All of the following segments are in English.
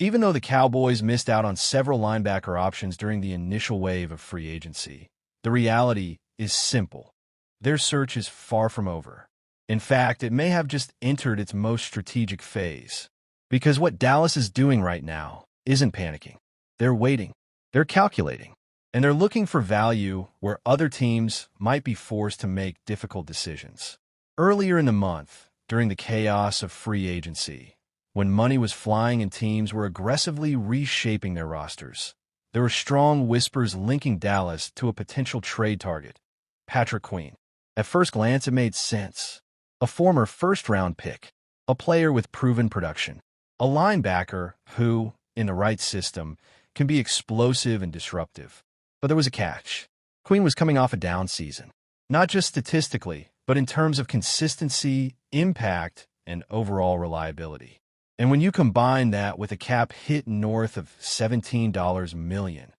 Even though the Cowboys missed out on several linebacker options during the initial wave of free agency, the reality is simple. Their search is far from over. In fact, it may have just entered its most strategic phase. Because what Dallas is doing right now isn't panicking. They're waiting. They're calculating. And they're looking for value where other teams might be forced to make difficult decisions. Earlier in the month, during the chaos of free agency, when money was flying and teams were aggressively reshaping their rosters, there were strong whispers linking Dallas to a potential trade target, Patrick Queen. At first glance, it made sense. A former first-round pick, a player with proven production, a linebacker who, in the right system, can be explosive and disruptive. But there was a catch. Queen was coming off a down season, not just statistically, but in terms of consistency, impact, and overall reliability. And when you combine that with a cap hit north of $17 million,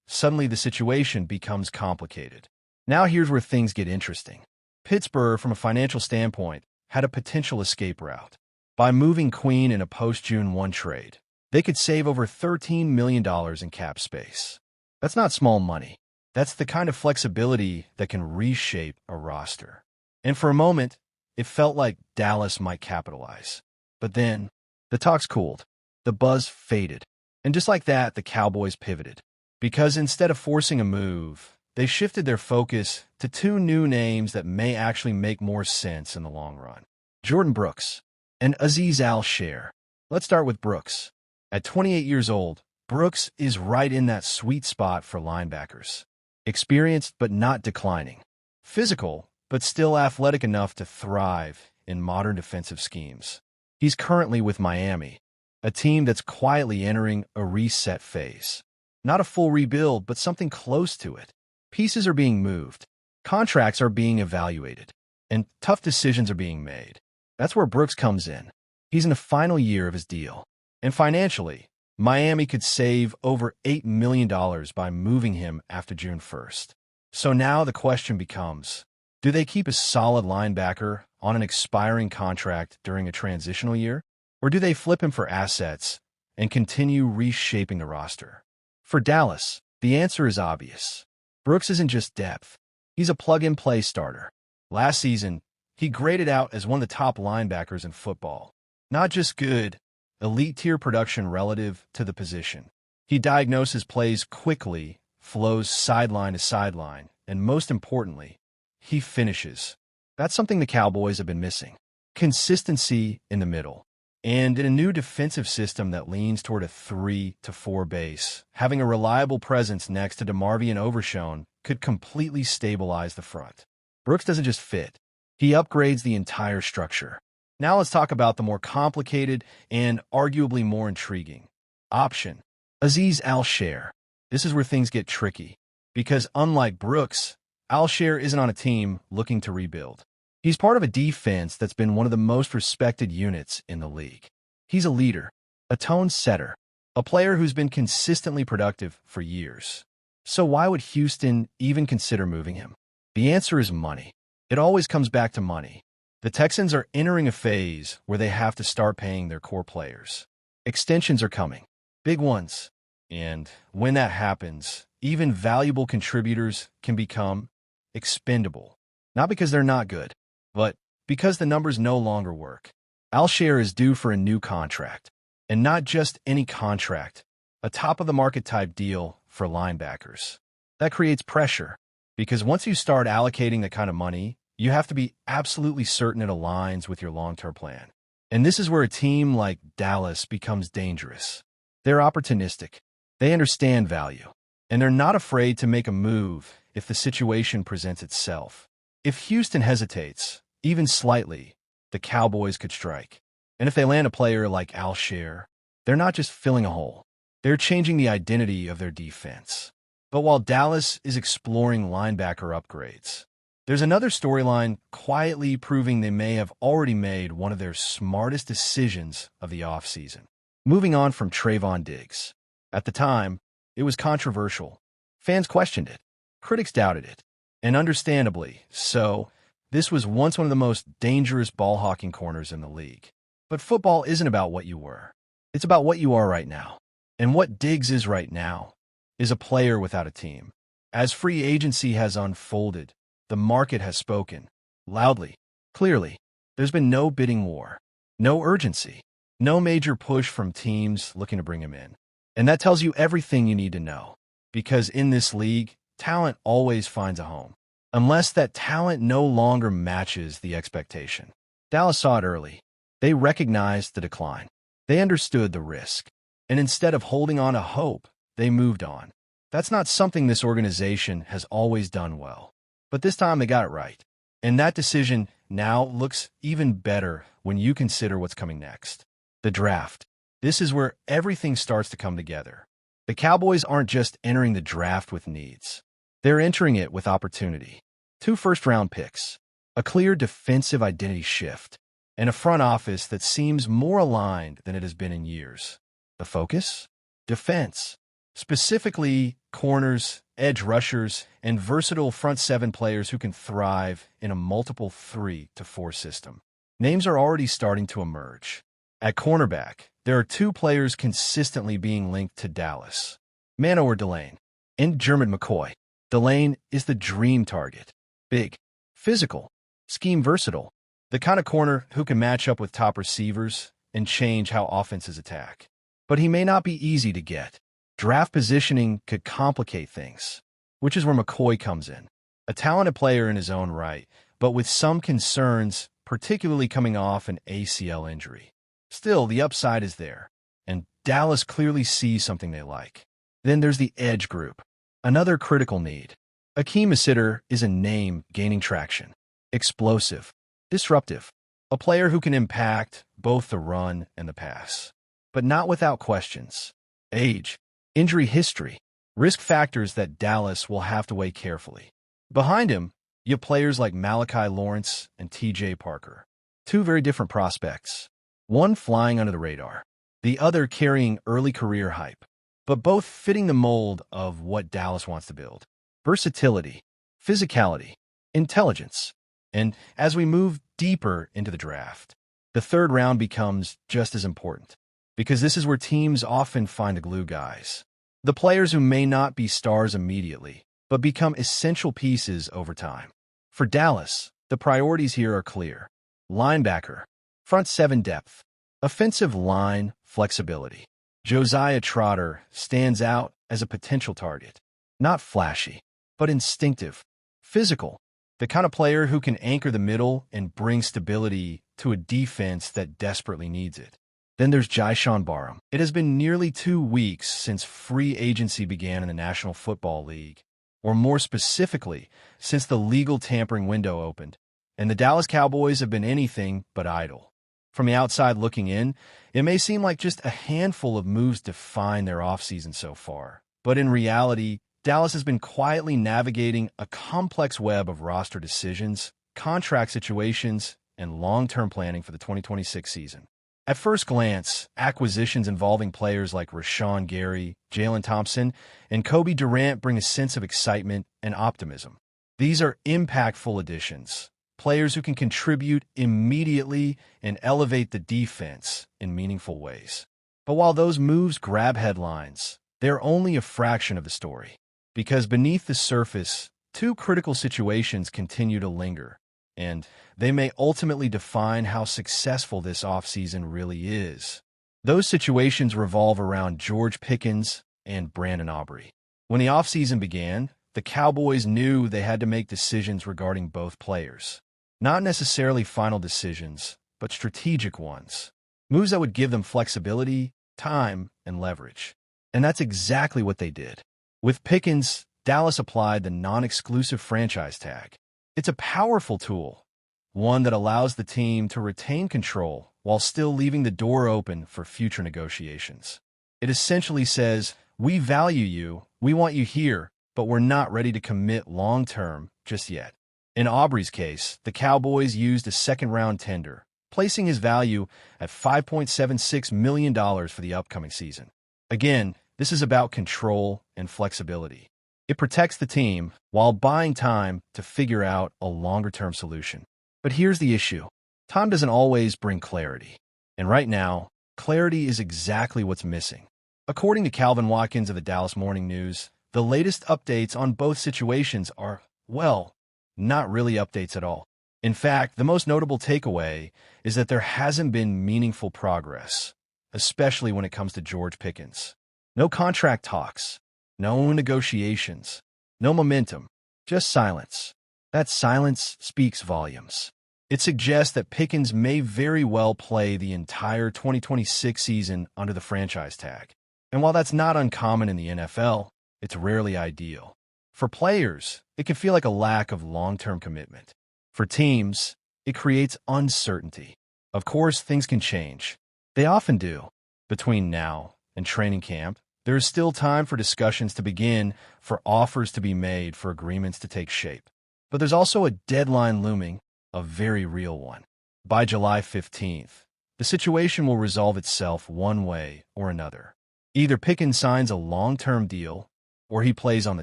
suddenly the situation becomes complicated. Now here's where things get interesting. Pittsburgh, from a financial standpoint, had a potential escape route. By moving Queen in a post-June 1 trade, they could save over $13 million in cap space. That's not small money. That's the kind of flexibility that can reshape a roster. And for a moment, it felt like Dallas might capitalize. But then, the talks cooled. The buzz faded. And just like that, the Cowboys pivoted. Because instead of forcing a move, they shifted their focus to two new names that may actually make more sense in the long run. Jordan Brooks and Azeez Al-Shaair. Let's start with Brooks. At 28 years old, Brooks is right in that sweet spot for linebackers. Experienced but not declining. Physical, but still athletic enough to thrive in modern defensive schemes. He's currently with Miami, a team that's quietly entering a reset phase. Not a full rebuild, but something close to it. Pieces are being moved, contracts are being evaluated, and tough decisions are being made. That's where Brooks comes in. He's in the final year of his deal. And financially, Miami could save over $8 million by moving him after June 1st. So now the question becomes, do they keep a solid linebacker on an expiring contract during a transitional year? Or do they flip him for assets and continue reshaping the roster? For Dallas, the answer is obvious. Brooks isn't just depth. He's a plug-and-play starter. Last season, he graded out as one of the top linebackers in football. Not just good, elite-tier production relative to the position. He diagnoses plays quickly, flows sideline to sideline, and most importantly, he finishes. That's something the Cowboys have been missing. Consistency in the middle. And in a new defensive system that leans toward a 3-4 base, having a reliable presence next to DeMarvion Overshown could completely stabilize the front. Brooks doesn't just fit. He upgrades the entire structure. Now let's talk about the more complicated and arguably more intriguing option, Azeez Al-Shaair. This is where things get tricky, because unlike Brooks, Al-Shaair isn't on a team looking to rebuild. He's part of a defense that's been one of the most respected units in the league. He's a leader, a tone setter, a player who's been consistently productive for years. So why would Houston even consider moving him? The answer is money. It always comes back to money. The Texans are entering a phase where they have to start paying their core players. Extensions are coming, big ones. And when that happens, even valuable contributors can become expendable. Not because they're not good, but because the numbers no longer work. Al-Shaair is due for a new contract. And not just any contract, a top-of-the-market type deal for linebackers. That creates pressure, because once you start allocating that kind of money, you have to be absolutely certain it aligns with your long-term plan. And this is where a team like Dallas becomes dangerous. They're opportunistic. They understand value. And they're not afraid to make a move if the situation presents itself. If Houston hesitates, even slightly, the Cowboys could strike. And if they land a player like Al-Shaair, they're not just filling a hole. They're changing the identity of their defense. But while Dallas is exploring linebacker upgrades, there's another storyline quietly proving they may have already made one of their smartest decisions of the offseason. Moving on from Trayvon Diggs. At the time, it was controversial. Fans questioned it. Critics doubted it. And understandably so, this was once one of the most dangerous ball-hawking corners in the league. But football isn't about what you were. It's about what you are right now. And what Diggs is right now is a player without a team. As free agency has unfolded, the market has spoken loudly, clearly. There's been no bidding war, no urgency, no major push from teams looking to bring him in. And that tells you everything you need to know. Because in this league, talent always finds a home, unless that talent no longer matches the expectation. Dallas saw it early. They recognized the decline. They understood the risk. And instead of holding on to hope, they moved on. That's not something this organization has always done well. But this time they got it right. And that decision now looks even better when you consider what's coming next. The draft. This is where everything starts to come together. The Cowboys aren't just entering the draft with needs. They're entering it with opportunity. 2 first-round picks, a clear defensive identity shift, and a front office that seems more aligned than it has been in years. The focus? Defense. Specifically, corners, edge rushers, and versatile front 7 players who can thrive in a multiple 3-4 system. Names are already starting to emerge. At cornerback, there are 2 players consistently being linked to Dallas, Mano or Delane, and German McCoy. Delane is the dream target. Big, physical, scheme versatile, the kind of corner who can match up with top receivers and change how offenses attack. But he may not be easy to get. Draft positioning could complicate things, which is where McCoy comes in. A talented player in his own right, but with some concerns, particularly coming off an ACL injury. Still, the upside is there, and Dallas clearly sees something they like. Then there's the edge group, another critical need. Akeem Asitter is a name gaining traction. Explosive, disruptive, a player who can impact both the run and the pass. But not without questions. Age, injury history, risk factors that Dallas will have to weigh carefully. Behind him, you have players like Malachi Lawrence and TJ Parker. 2 very different prospects. One flying under the radar, the other carrying early career hype, but both fitting the mold of what Dallas wants to build. Versatility, physicality, intelligence. And as we move deeper into the draft, the 3rd round becomes just as important, because this is where teams often find the glue guys. The players who may not be stars immediately, but become essential pieces over time. For Dallas, the priorities here are clear. Linebacker, front 7 depth, offensive line flexibility. Josiah Trotter stands out as a potential target. Not flashy, but instinctive, physical, the kind of player who can anchor the middle and bring stability to a defense that desperately needs it. Then there's Jyshawn Barham. It has been nearly 2 weeks since free agency began in the National Football League, or more specifically, since the legal tampering window opened, and the Dallas Cowboys have been anything but idle. From the outside looking in, it may seem like just a handful of moves define their offseason so far. But in reality, Dallas has been quietly navigating a complex web of roster decisions, contract situations, and long-term planning for the 2026 season. At first glance, acquisitions involving players like Rashawn Gary, Jalen Thompson, and Kobe Durant bring a sense of excitement and optimism. These are impactful additions, players who can contribute immediately and elevate the defense in meaningful ways. But while those moves grab headlines, they're only a fraction of the story. Because beneath the surface, 2 critical situations continue to linger, and they may ultimately define how successful this offseason really is. Those situations revolve around George Pickens and Brandon Aubrey. When the offseason began, the Cowboys knew they had to make decisions regarding both players. Not necessarily final decisions, but strategic ones. Moves that would give them flexibility, time, and leverage. And that's exactly what they did. With Pickens, Dallas applied the non-exclusive franchise tag. It's a powerful tool, one that allows the team to retain control while still leaving the door open for future negotiations. It essentially says, we value you, we want you here, but we're not ready to commit long-term just yet. In Aubrey's case, the Cowboys used a 2nd-round tender, placing his value at $5.76 million for the upcoming season. Again, this is about control and flexibility. It protects the team while buying time to figure out a longer-term solution. But here's the issue. Time doesn't always bring clarity. And right now, Clarity is exactly what's missing. According to Calvin Watkins of the Dallas Morning News, the latest updates on both situations are, well, not really updates at all. In fact, the most notable takeaway is that there hasn't been meaningful progress, especially when it comes to George Pickens. No contract talks, no negotiations, no momentum, just silence. That silence speaks volumes. It suggests that Pickens may very well play the entire 2026 season under the franchise tag. And while that's not uncommon in the NFL, it's rarely ideal. For players, it can feel like a lack of long-term commitment. For teams, it creates uncertainty. Of course, things can change. They often do. Between now and training camp, there is still time for discussions to begin, for offers to be made, for agreements to take shape. But there's also a deadline looming, a very real one. By July 15th, the situation will resolve itself one way or another. Either Pickens signs a long-term deal, or he plays on the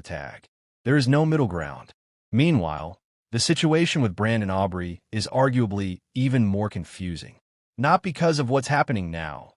tag. There is no middle ground. Meanwhile, the situation with Brandon Aubrey is arguably even more confusing. Not because of what's happening now,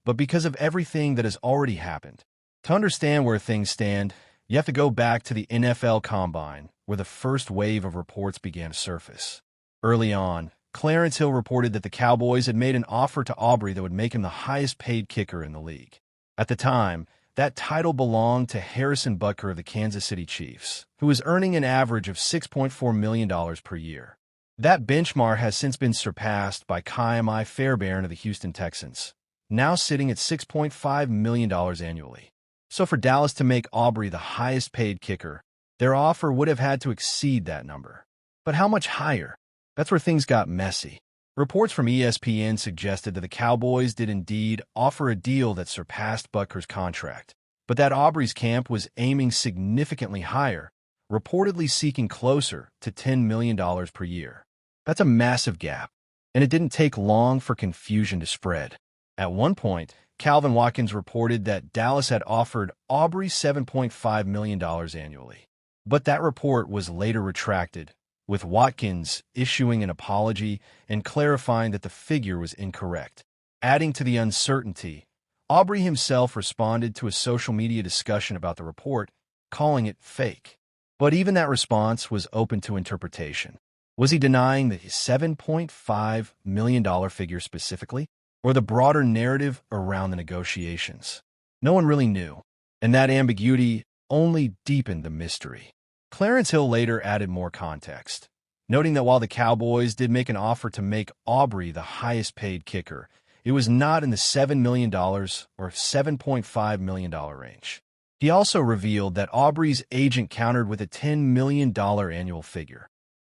but because of everything that has already happened. To understand where things stand, you have to go back to the NFL Combine, where the first wave of reports began to surface. Early on, Clarence Hill reported that the Cowboys had made an offer to Aubrey that would make him the highest-paid kicker in the league. At the time, that title belonged to Harrison Butker of the Kansas City Chiefs, who was earning an average of $6.4 million per year. That benchmark has since been surpassed by Ka'imi Fairbairn of the Houston Texans, now sitting at $6.5 million annually. So for Dallas to make Aubrey the highest-paid kicker, their offer would have had to exceed that number. But how much higher? That's where things got messy. Reports from ESPN suggested that the Cowboys did indeed offer a deal that surpassed Butker's contract, but that Aubrey's camp was aiming significantly higher, reportedly seeking closer to $10 million per year. That's a massive gap, and it didn't take long for confusion to spread. At one point, Calvin Watkins reported that Dallas had offered Aubrey $7.5 million annually. But that report was later retracted, with Watkins issuing an apology and clarifying that the figure was incorrect. Adding to the uncertainty, Aubrey himself responded to a social media discussion about the report, calling it fake. But even that response was open to interpretation. Was he denying the $7.5 million figure specifically, or the broader narrative around the negotiations? No one really knew, and that ambiguity only deepened the mystery. Clarence Hill later added more context, noting that while the Cowboys did make an offer to make Aubrey the highest-paid kicker, it was not in the $7 million or $7.5 million range. He also revealed that Aubrey's agent countered with a $10 million annual figure,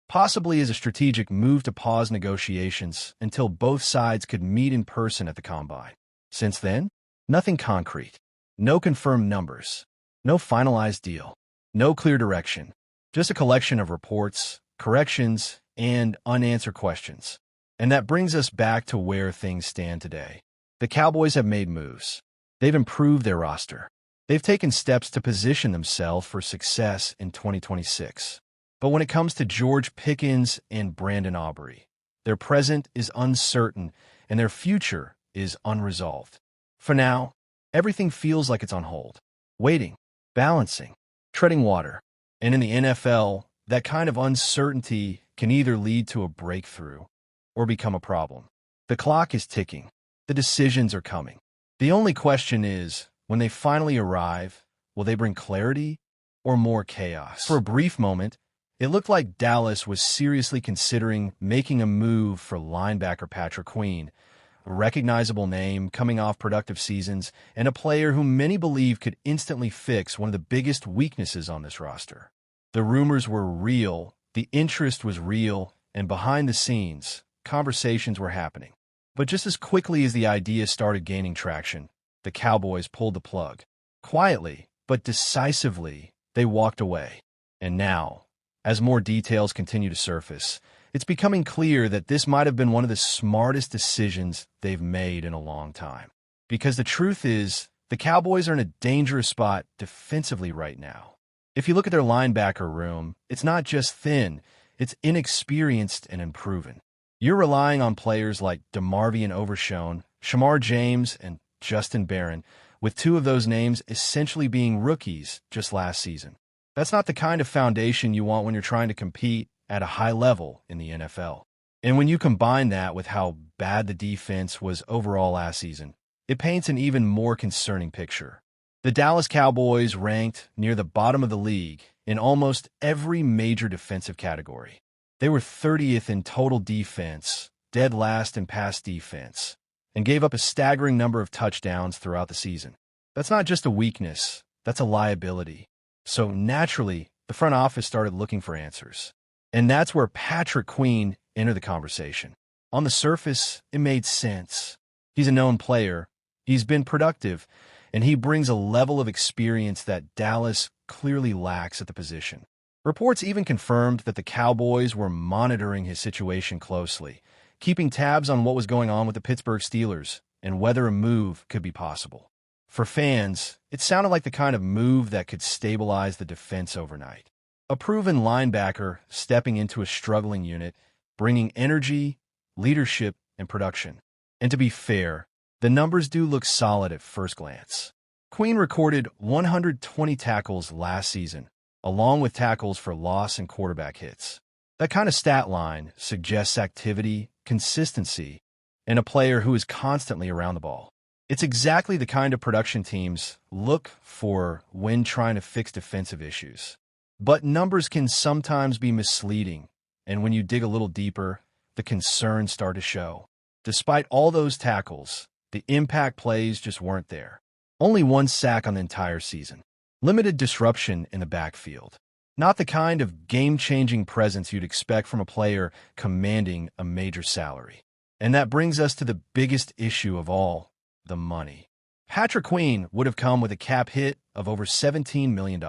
possibly as a strategic move to pause negotiations until both sides could meet in person at the Combine. Since then, nothing concrete, no confirmed numbers, no finalized deal, no clear direction, just a collection of reports, corrections, and unanswered questions. And that brings us back to where things stand today. The Cowboys have made moves. They've improved their roster. They've taken steps to position themselves for success in 2026. But when it comes to George Pickens and Brandon Aubrey, their present is uncertain and their future is unresolved. For now, everything feels like it's on hold, waiting, balancing, treading water. And in the NFL, that kind of uncertainty can either lead to a breakthrough or become a problem. The clock is ticking. The decisions are coming. The only question is, when they finally arrive, will they bring clarity or more chaos? For a brief moment, it looked like Dallas was seriously considering making a move for linebacker Patrick Queen, a recognizable name coming off productive seasons and a player whom many believe could instantly fix one of the biggest weaknesses on this roster. The rumors were real, the interest was real, and behind the scenes, conversations were happening. But just as quickly as the idea started gaining traction, the Cowboys pulled the plug. Quietly, but decisively, they walked away. And now, as more details continue to surface, it's becoming clear that this might have been one of the smartest decisions they've made in a long time. Because the truth is, the Cowboys are in a dangerous spot defensively right now. If you look at their linebacker room, it's not just thin, it's inexperienced and unproven. You're relying on players like DeMarvion Overshown Shamar James and Justin Barron, with two of those names essentially being rookies just last season. That's not the kind of foundation you want when you're trying to compete at a high level in the NFL. And when you combine that with how bad the defense was overall last season, it paints an even more concerning picture. The Dallas Cowboys ranked near the bottom of the league in almost every major defensive category. They were 30th in total defense, dead last in pass defense, and gave up a staggering number of touchdowns throughout the season. That's not just a weakness, that's a liability. So naturally, the front office started looking for answers. And that's where Patrick Queen entered the conversation. On the surface, it made sense. He's a known player, he's been productive, and he brings a level of experience that Dallas clearly lacks at the position. Reports even confirmed that the Cowboys were monitoring his situation closely, keeping tabs on what was going on with the Pittsburgh Steelers and whether a move could be possible. For fans, it sounded like the kind of move that could stabilize the defense overnight. A proven linebacker stepping into a struggling unit, bringing energy, leadership, and production. And to be fair, the numbers do look solid at first glance. Queen recorded 120 tackles last season, along with tackles for loss and quarterback hits. That kind of stat line suggests activity, consistency, and a player who is constantly around the ball. It's exactly the kind of production teams look for when trying to fix defensive issues. But numbers can sometimes be misleading, and when you dig a little deeper, the concerns start to show. Despite all those tackles, the impact plays just weren't there. Only one sack on the entire season. Limited disruption in the backfield. Not the kind of game-changing presence you'd expect from a player commanding a major salary. And that brings us to the biggest issue of all, the money. Patrick Queen would have come with a cap hit of over $17 million.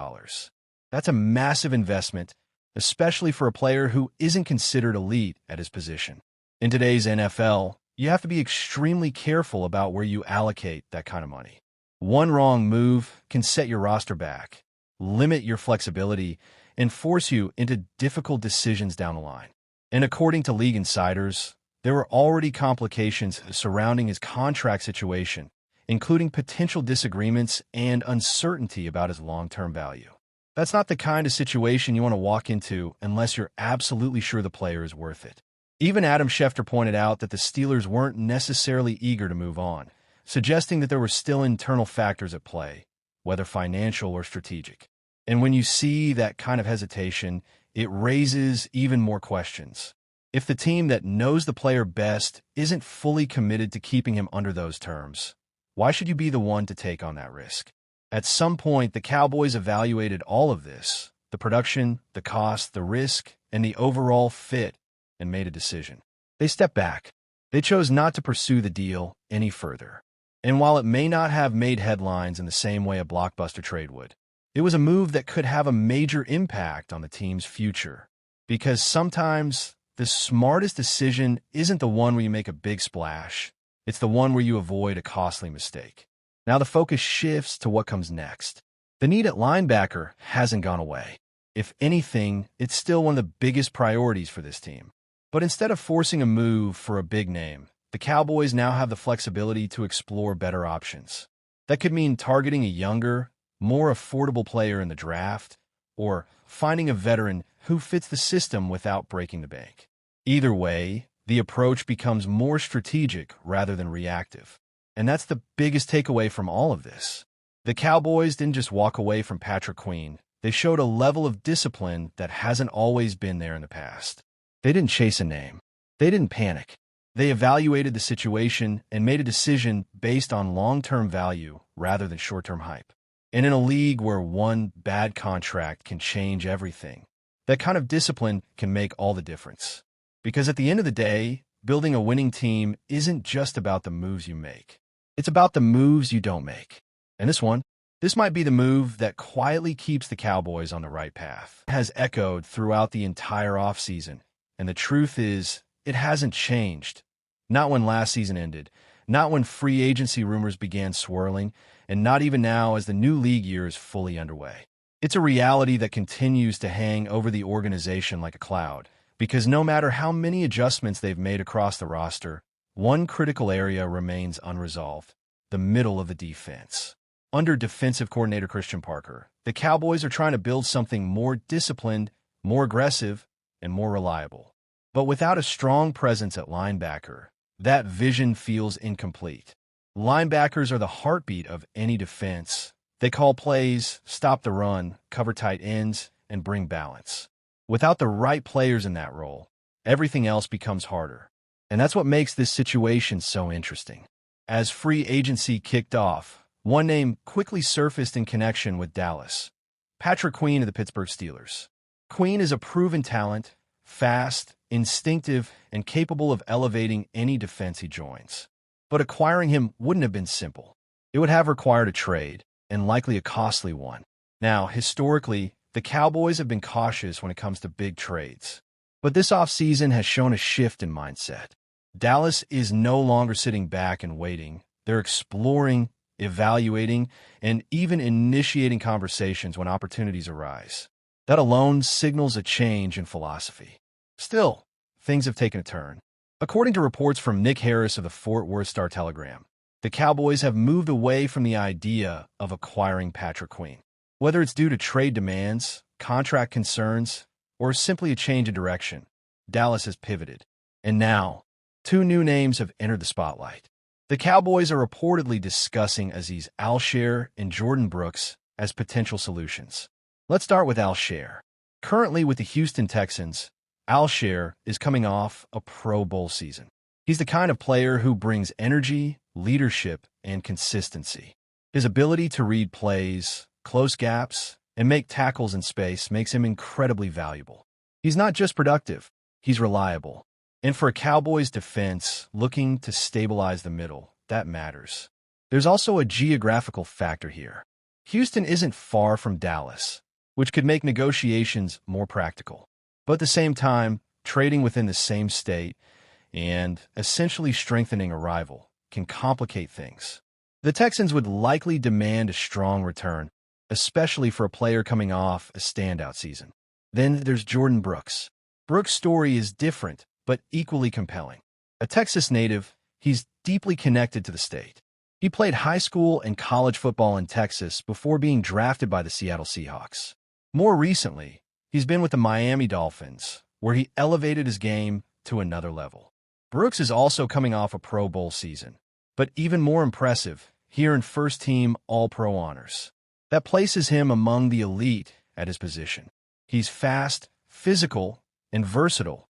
That's a massive investment, especially for a player who isn't considered elite at his position. In today's NFL, you have to be extremely careful about where you allocate that kind of money. One wrong move can set your roster back, limit your flexibility, and force you into difficult decisions down the line. And according to league insiders, there were already complications surrounding his contract situation, including potential disagreements and uncertainty about his long-term value. That's not the kind of situation you want to walk into unless you're absolutely sure the player is worth it. Even Adam Schefter pointed out that the Steelers weren't necessarily eager to move on, suggesting that there were still internal factors at play, whether financial or strategic. And when you see that kind of hesitation, it raises even more questions. If the team that knows the player best isn't fully committed to keeping him under those terms, why should you be the one to take on that risk? At some point, the Cowboys evaluated all of this, the production, the cost, the risk, and the overall fit, and made a decision. They stepped back. They chose not to pursue the deal any further. And while it may not have made headlines in the same way a Blockbuster trade would, it was a move that could have a major impact on the team's future. Because sometimes the smartest decision isn't the one where you make a big splash. It's the one where you avoid a costly mistake. Now the focus shifts to what comes next. The need at linebacker hasn't gone away. If anything, it's still one of the biggest priorities for this team. But instead of forcing a move for a big name, the Cowboys now have the flexibility to explore better options. That could mean targeting a younger, more affordable player in the draft, or finding a veteran who fits the system without breaking the bank. Either way, the approach becomes more strategic rather than reactive. And that's the biggest takeaway from all of this. The Cowboys didn't just walk away from Patrick Queen. They showed a level of discipline that hasn't always been there in the past. They didn't chase a name. They didn't panic. They evaluated the situation and made a decision based on long-term value rather than short-term hype. And in a league where one bad contract can change everything, that kind of discipline can make all the difference. Because at the end of the day, building a winning team isn't just about the moves you make. It's about the moves you don't make. And this might be the move that quietly keeps the Cowboys on the right path. It has echoed throughout the entire offseason. And the truth is, it hasn't changed. Not when last season ended, not when free agency rumors began swirling, and not even now as the new league year is fully underway. It's a reality that continues to hang over the organization like a cloud, because no matter how many adjustments they've made across the roster, one critical area remains unresolved: the middle of the defense. Under defensive coordinator Christian Parker, the Cowboys are trying to build something more disciplined, more aggressive, and more reliable. But without a strong presence at linebacker, that vision feels incomplete. Linebackers are the heartbeat of any defense. They call plays, stop the run, cover tight ends, and bring balance. Without the right players in that role, everything else becomes harder. And that's what makes this situation so interesting. As free agency kicked off, one name quickly surfaced in connection with Dallas: Patrick Queen of the Pittsburgh Steelers. Queen is a proven talent, fast, instinctive, and capable of elevating any defense he joins. But acquiring him wouldn't have been simple. It would have required a trade, and likely a costly one. Now, historically, the Cowboys have been cautious when it comes to big trades. But this offseason has shown a shift in mindset. Dallas is no longer sitting back and waiting. They're exploring, evaluating, and even initiating conversations when opportunities arise. That alone signals a change in philosophy. Still, things have taken a turn. According to reports from Nick Harris of the Fort Worth Star-Telegram, the Cowboys have moved away from the idea of acquiring Patrick Queen. Whether it's due to trade demands, contract concerns, or simply a change in direction, Dallas has pivoted. And now, two new names have entered the spotlight. The Cowboys are reportedly discussing Azeez Al-Shaair and Jordan Brooks as potential solutions. Let's start with Al-Shaair. Currently with the Houston Texans, Al-Shaair is coming off a Pro Bowl season. He's the kind of player who brings energy, leadership, and consistency. His ability to read plays, close gaps, and make tackles in space makes him incredibly valuable. He's not just productive, he's reliable. And for a Cowboys defense looking to stabilize the middle, that matters. There's also a geographical factor here. Houston isn't far from Dallas, which could make negotiations more practical. But at the same time, trading within the same state and essentially strengthening a rival can complicate things. The Texans would likely demand a strong return, especially for a player coming off a standout season. Then there's Jordan Brooks. Brooks' story is different, but equally compelling. A Texas native, he's deeply connected to the state. He played high school and college football in Texas before being drafted by the Seattle Seahawks. More recently, he's been with the Miami Dolphins, where he elevated his game to another level. Brooks is also coming off a Pro Bowl season, but even more impressive, he earned first-team All-Pro honors. That places him among the elite at his position. He's fast, physical, and versatile,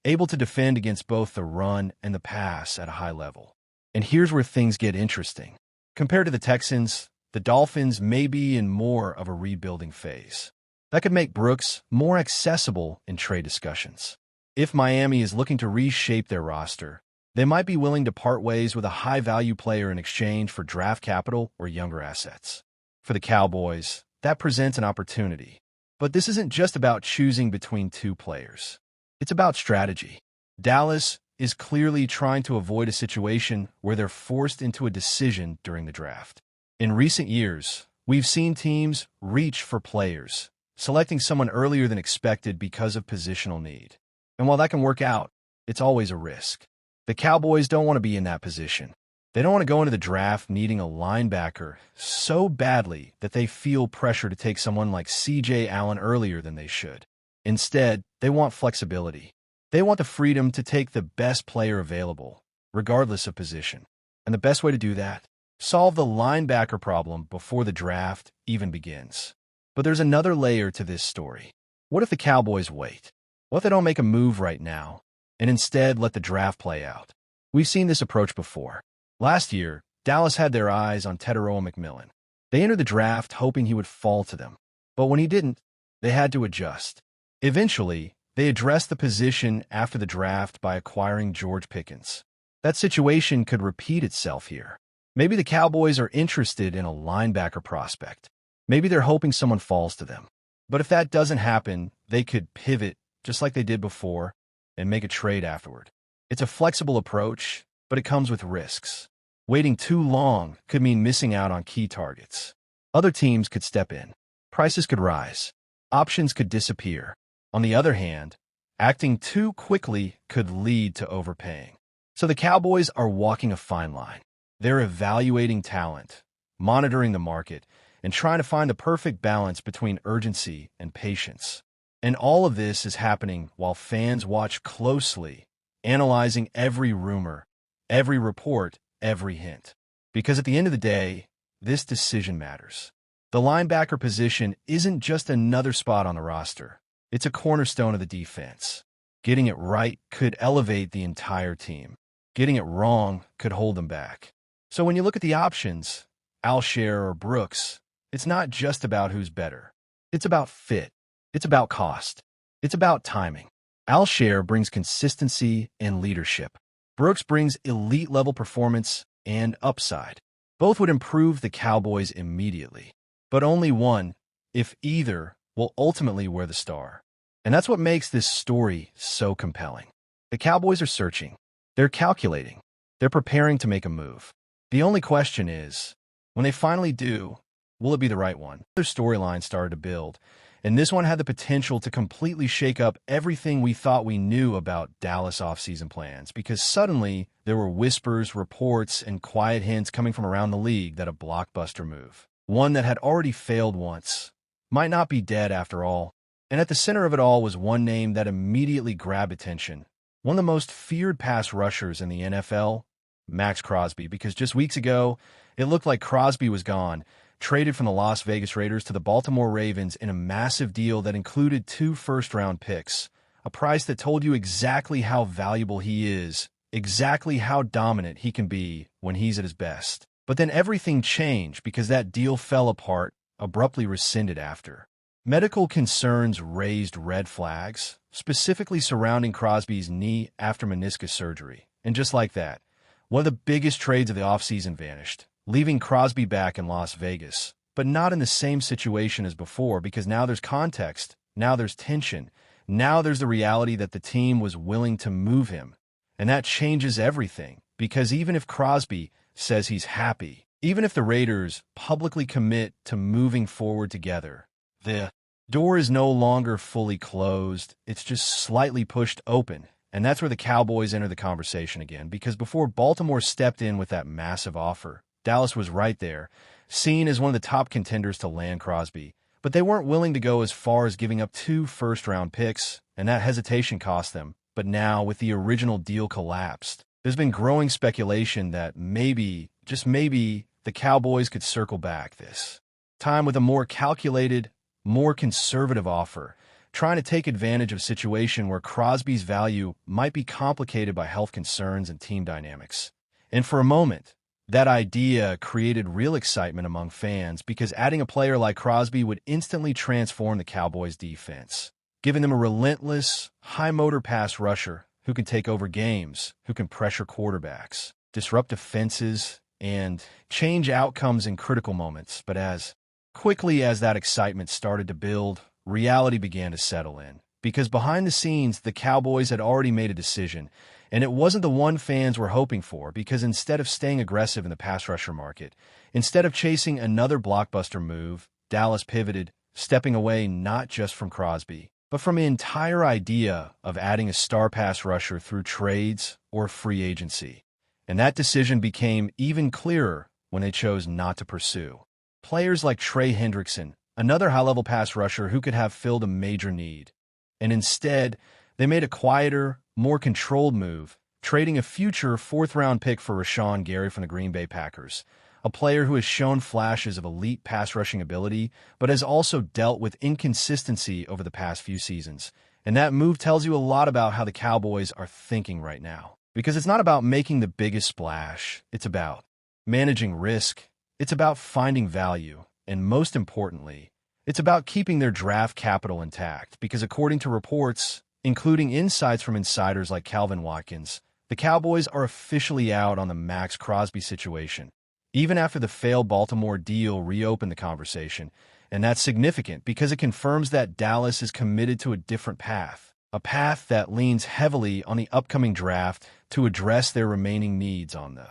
able to defend against both the run and the pass at a high level. And here's where things get interesting. Compared to the Texans, the Dolphins may be in more of a rebuilding phase. That could make Brooks more accessible in trade discussions. If Miami is looking to reshape their roster, they might be willing to part ways with a high-value player in exchange for draft capital or younger assets. For the Cowboys, that presents an opportunity. But this isn't just about choosing between two players. It's about strategy. Dallas is clearly trying to avoid a situation where they're forced into a decision during the draft. In recent years, we've seen teams reach for players, selecting someone earlier than expected because of positional need. And while that can work out, it's always a risk. The Cowboys don't want to be in that position. They don't want to go into the draft needing a linebacker so badly that they feel pressure to take someone like C.J. Allen earlier than they should. Instead, they want flexibility. They want the freedom to take the best player available, regardless of position. And the best way to do that? Solve the linebacker problem before the draft even begins. But there's another layer to this story. What if the Cowboys wait? What if they don't make a move right now, and instead let the draft play out? We've seen this approach before. Last year, Dallas had their eyes on Tetairoa McMillan. They entered the draft hoping he would fall to them. But when he didn't, they had to adjust. Eventually, they addressed the position after the draft by acquiring George Pickens. That situation could repeat itself here. Maybe the Cowboys are interested in a linebacker prospect. Maybe they're hoping someone falls to them. But if that doesn't happen, they could pivot just like they did before and make a trade afterward. It's a flexible approach, but it comes with risks. Waiting too long could mean missing out on key targets. Other teams could step in. Prices could rise. Options could disappear. On the other hand, acting too quickly could lead to overpaying. So the Cowboys are walking a fine line. They're evaluating talent, monitoring the market, and trying to find the perfect balance between urgency and patience. And all of this is happening while fans watch closely, analyzing every rumor, every report, every hint. Because at the end of the day, this decision matters. The linebacker position isn't just another spot on the roster. It's a cornerstone of the defense. Getting it right could elevate the entire team. Getting it wrong could hold them back. So when you look at the options, Alshire or Brooks, it's not just about who's better. It's about fit. It's about cost. It's about timing. Alshire brings consistency and leadership. Brooks brings elite-level performance and upside. Both would improve the Cowboys immediately. But only one, if either, will ultimately wear the star. And that's what makes this story so compelling. The Cowboys are searching. They're calculating. They're preparing to make a move. The only question is, when they finally do, will it be the right one? Their storyline started to build, and this one had the potential to completely shake up everything we thought we knew about Dallas offseason plans, because suddenly there were whispers, reports, and quiet hints coming from around the league that a blockbuster move, one that had already failed once, might not be dead after all. And at the center of it all was one name that immediately grabbed attention, one of the most feared pass rushers in the NFL, Max Crosby, because just weeks ago, it looked like Crosby was gone, traded from the Las Vegas Raiders to the Baltimore Ravens in a massive deal that included 2 first-round picks, a price that told you exactly how valuable he is, exactly how dominant he can be when he's at his best. But then everything changed because that deal fell apart, abruptly rescinded after. Medical concerns raised red flags, specifically surrounding Crosby's knee after meniscus surgery. And just like that, one of the biggest trades of the offseason vanished, leaving Crosby back in Las Vegas, but not in the same situation as before because now there's context, now there's tension, now there's the reality that the team was willing to move him. And that changes everything, because even if Crosby says he's happy, even if the Raiders publicly commit to moving forward together, the door is no longer fully closed, it's just slightly pushed open. And that's where the Cowboys enter the conversation again, because before Baltimore stepped in with that massive offer, Dallas was right there, seen as one of the top contenders to land Crosby. But they weren't willing to go as far as giving up 2 first-round picks, and that hesitation cost them. But now, with the original deal collapsed, there's been growing speculation that maybe, just maybe, the Cowboys could circle back this time with a more calculated, more conservative offer, trying to take advantage of a situation where Crosby's value might be complicated by health concerns and team dynamics. And for a moment, that idea created real excitement among fans because adding a player like Crosby would instantly transform the Cowboys' defense, giving them a relentless, high-motor pass rusher who can take over games, who can pressure quarterbacks, disrupt defenses, and change outcomes in critical moments. But as quickly as that excitement started to build, reality began to settle in. Because behind the scenes, the Cowboys had already made a decision, and it wasn't the one fans were hoping for, because instead of staying aggressive in the pass rusher market, instead of chasing another blockbuster move, Dallas pivoted, stepping away not just from Crosby, but from the entire idea of adding a star pass rusher through trades or free agency. And that decision became even clearer when they chose not to pursue players like Trey Hendrickson, another high-level pass rusher who could have filled a major need. And instead, they made a quieter, more controlled move, trading a future 4th-round pick for Rashawn Gary from the Green Bay Packers, a player who has shown flashes of elite pass-rushing ability, but has also dealt with inconsistency over the past few seasons. And that move tells you a lot about how the Cowboys are thinking right now. Because it's not about making the biggest splash, it's about managing risk, it's about finding value, and most importantly, it's about keeping their draft capital intact, because according to reports, including insights from insiders like Calvin Watkins, the Cowboys are officially out on the Max Crosby situation, even after the failed Baltimore deal reopened the conversation. And that's significant because it confirms that Dallas is committed to a different path, a path that leans heavily on the upcoming draft to address their remaining needs on the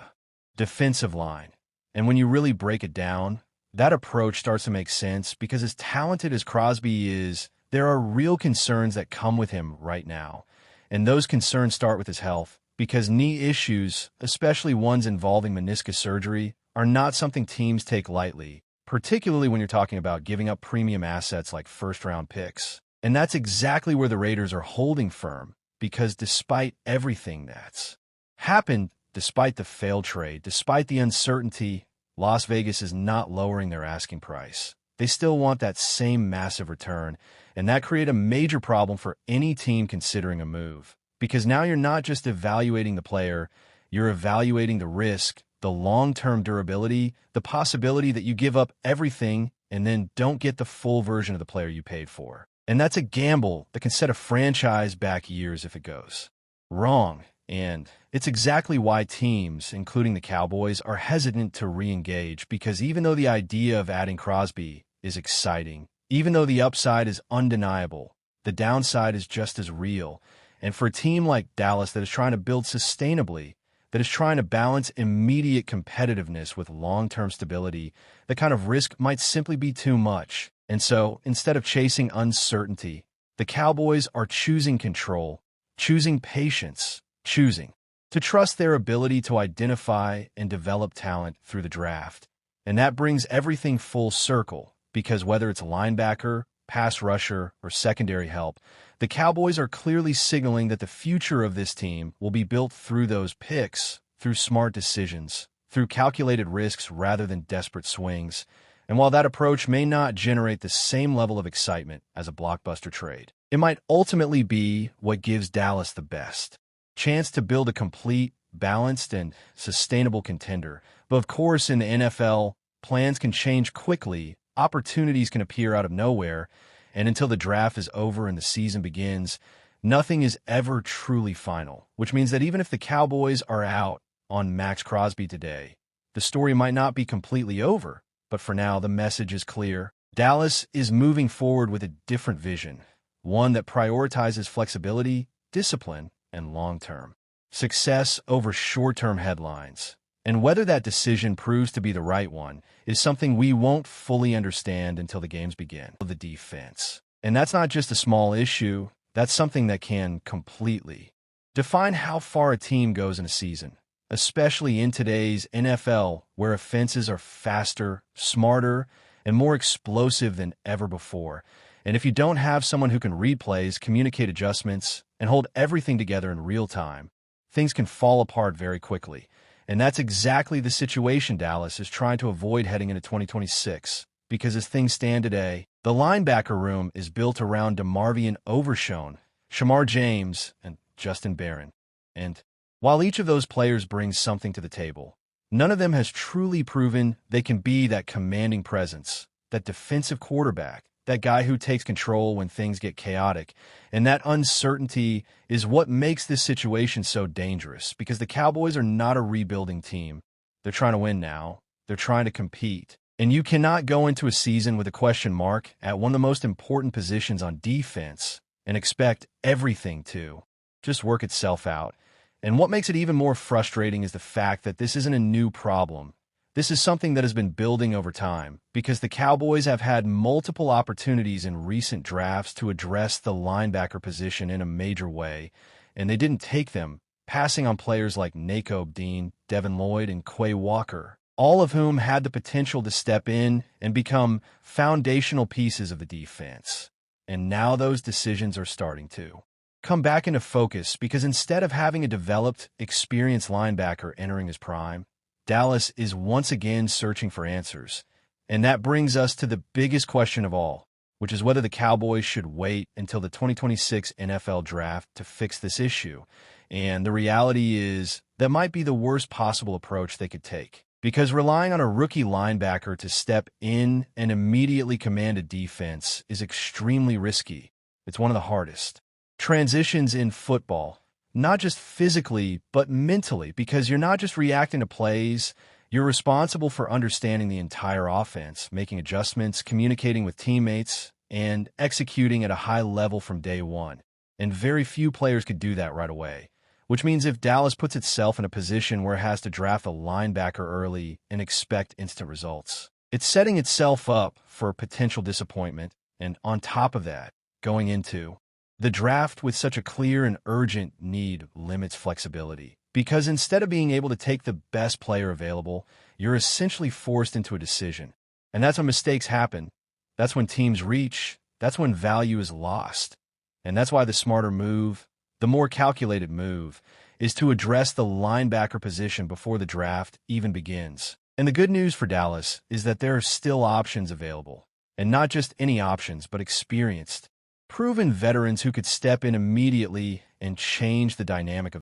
defensive line. And when you really break it down, that approach starts to make sense because as talented as Crosby is, there are real concerns that come with him right now. And those concerns start with his health, because knee issues, especially ones involving meniscus surgery, are not something teams take lightly, particularly when you're talking about giving up premium assets like first-round picks. And that's exactly where the Raiders are holding firm, because despite everything that's happened, despite the failed trade, despite the uncertainty, Las Vegas is not lowering their asking price. They still want that same massive return, and that creates a major problem for any team considering a move. Because now you're not just evaluating the player, you're evaluating the risk, the long-term durability, the possibility that you give up everything and then don't get the full version of the player you paid for. And that's a gamble that can set a franchise back years if it goes wrong. And it's exactly why teams, including the Cowboys, are hesitant to re-engage, because even though the idea of adding Crosby is exciting, even though the upside is undeniable, the downside is just as real. And for a team like Dallas that is trying to build sustainably, that is trying to balance immediate competitiveness with long-term stability, the kind of risk might simply be too much. And so, instead of chasing uncertainty, the Cowboys are choosing control, choosing patience, choosing to trust their ability to identify and develop talent through the draft. And that brings everything full circle, because whether it's linebacker, pass rusher, or secondary help, the Cowboys are clearly signaling that the future of this team will be built through those picks, through smart decisions, through calculated risks rather than desperate swings. And while that approach may not generate the same level of excitement as a blockbuster trade, it might ultimately be what gives Dallas the best chance to build a complete, balanced, and sustainable contender. But of course, in the NFL, plans can change quickly, opportunities can appear out of nowhere, and until the draft is over and the season begins, nothing is ever truly final, which means that even if the Cowboys are out on Max Crosby today, the story might not be completely over. But for now, the message is clear. Dallas is moving forward with a different vision, one that prioritizes flexibility, discipline, and long-term success over short-term headlines. And whether that decision proves to be the right one is something we won't fully understand until the games begin. The defense. And that's not just a small issue, that's something that can completely define how far a team goes in a season, especially in today's NFL, where offenses are faster, smarter, and more explosive than ever before. And if you don't have someone who can read plays, communicate adjustments, and hold everything together in real time, things can fall apart very quickly. And that's exactly the situation Dallas is trying to avoid heading into 2026. Because as things stand today, the linebacker room is built around DeMarvion Overshown, Shamar James, and Justin Barron. And while each of those players brings something to the table, none of them has truly proven they can be that commanding presence, that defensive quarterback, that guy who takes control when things get chaotic. And that uncertainty is what makes this situation so dangerous, because the Cowboys are not a rebuilding team. They're trying to win now. They're trying to compete. And you cannot go into a season with a question mark at one of the most important positions on defense and expect everything to just work itself out. And what makes it even more frustrating is the fact that this isn't a new problem. This is something that has been building over time, because the Cowboys have had multiple opportunities in recent drafts to address the linebacker position in a major way, and they didn't take them, passing on players like Nakobe Dean, Devin Lloyd, and Quay Walker, all of whom had the potential to step in and become foundational pieces of the defense. And now those decisions are starting to come back into focus, because instead of having a developed, experienced linebacker entering his prime, Dallas is once again searching for answers. And that brings us to the biggest question of all, which is whether the Cowboys should wait until the 2026 NFL Draft to fix this issue. And the reality is that might be the worst possible approach they could take, because relying on a rookie linebacker to step in and immediately command a defense is extremely risky. It's one of the hardest transitions in football. Not just physically, but mentally, because you're not just reacting to plays, you're responsible for understanding the entire offense, making adjustments, communicating with teammates, and executing at a high level from day one. And very few players could do that right away, which means if Dallas puts itself in a position where it has to draft a linebacker early and expect instant results, it's setting itself up for potential disappointment. And on top of that, going into The draft with such a clear and urgent need limits flexibility, because instead of being able to take the best player available, you're essentially forced into a decision. And that's when mistakes happen. That's when teams reach. That's when value is lost. And that's why the smarter move, the more calculated move, is to address the linebacker position before the draft even begins. And the good news for Dallas is that there are still options available. And not just any options, but experienced, proven veterans who could step in immediately and change the dynamic of